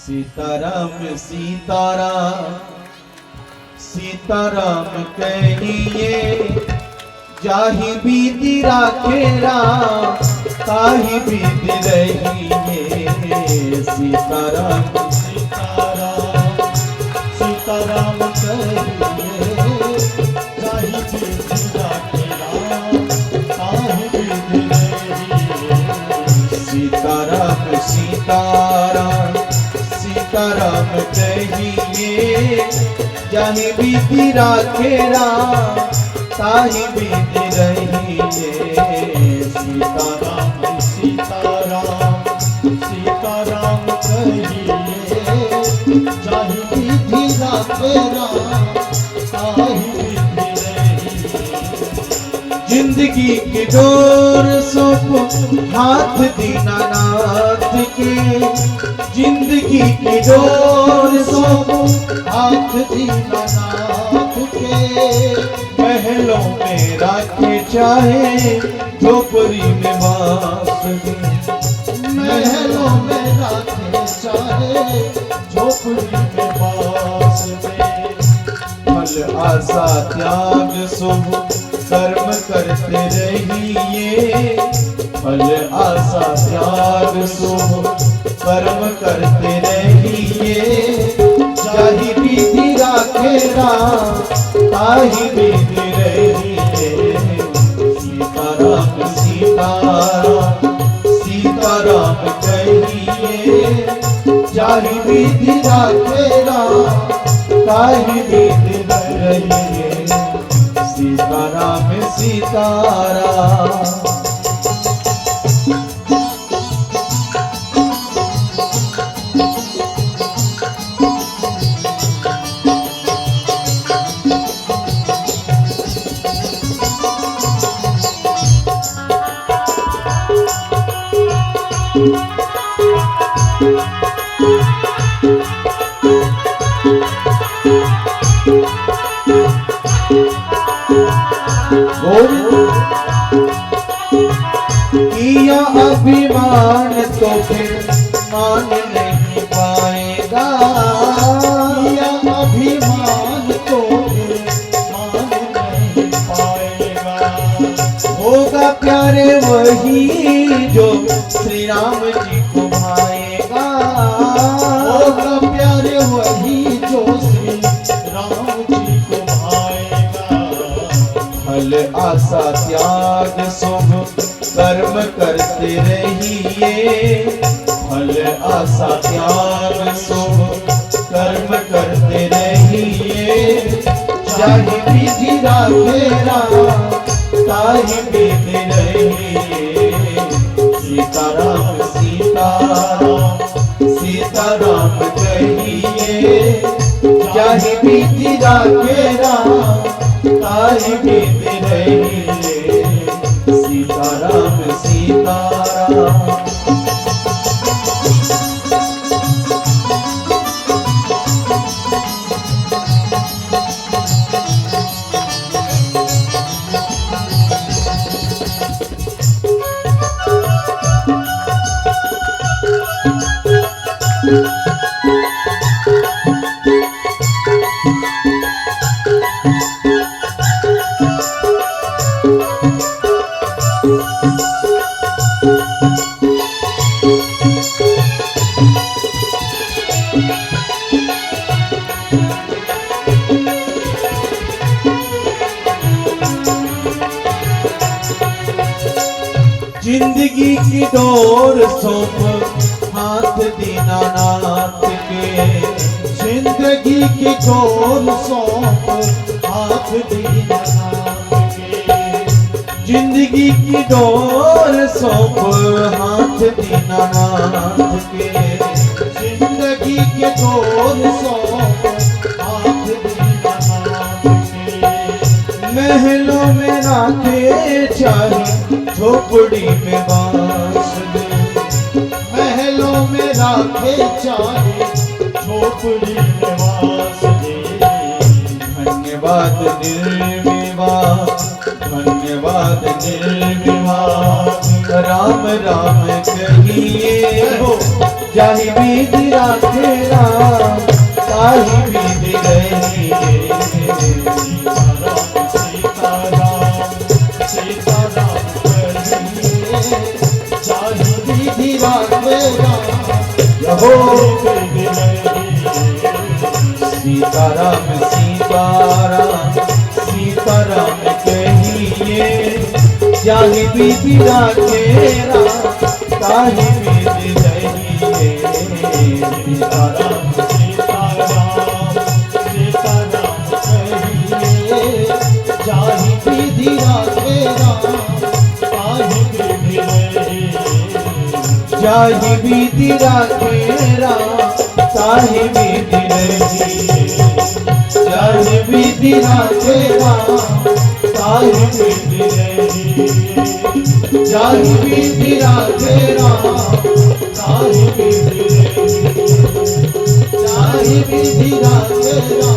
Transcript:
सीताराम सीताराम सीताराम कहिए, जाहि बीती राखे राम ताहि बीती रहिए। सीताराम सीताराम सीताराम कहिए, जाहि बीती राखे राम ताहि बीती रहिए। सीताराम सीताराम सीताराम कहिए, जाहि बीती राखे राम ताहि बीती रहिए। सीताराम सीताराम सीताराम कहिए, जाहि बीती राखे राम ताहि बीती रहिए। जिंदगी की डोर सौंपो हाथ दीनानाथ के, जिंदगी की डोर सौंपो हाथ दीनानाथ के। महलों में राखे चाहे झोपड़ी में वास दे। महलों में राखे चाहे झोपड़ी में वास दे। फल आशा त्याग शुभ कर्म करते रहिए। फल आशा त्याग शुभ कर्म करते रहिए। जाहि बीती राखे राम ताहि बीती रहिए। सीताराम सीताराम सीताराम कहिए, जाहि बीती राखे राम ताहि बीती रहिए। सीताराम सीताराम। किया अभिमान तो फिर मान नहीं पाएगा। किया अभिमान तो फिर मान नहीं पाएगा। होगा प्यारे वही जो श्री राम जी को भाएगा। होगा प्यारे वही जो श्री राम जी को भाएगा। फल आशा त्याग शुभ कर्म करते रहिए। फल आशा त्याग शुभ कर्म करते रहिए। जाहि बीती राखे राम ताहि बीती रहिए। सीताराम सीताराम सीताराम कहिए, जाहि बीती राखे राम ताहि बीती रहिए। सीताराम सीताराम। जिंदगी की डोर सौंप हाथ दीनानाथ के। जिंदगी की डोर सौंप हाथ दीनानाथ के। जिंदगी की डोर सौंप हाथ दीनानाथ के। जिंदगी के डोर सौंप हाथ दीनानाथ के। महलों में राखे चाहे झोपड़ी में बास दे। महलों में राखे चाहे झोपड़ी में वास दे। धन्यवाद निर्विवाद धन्यवाद निर्विवाद राम राम कहिए हो। जाहि बीती राखे हो विधि रही। सीताराम सीताराम सीताराम कहिए जाहि विधि राखेरा ताहि विधि रहिए सीताराम सीताराम सीताराम कहिए जाहि विधि राखेरा ताहि विधि रही। जाहि विधि राखेरा ताहि विधि रहिए जाहि विधि राखेरा ताहि विधि रहिए जाहि विधि राखेरा ताहि विधि रहिए जाहि विधि राखेरा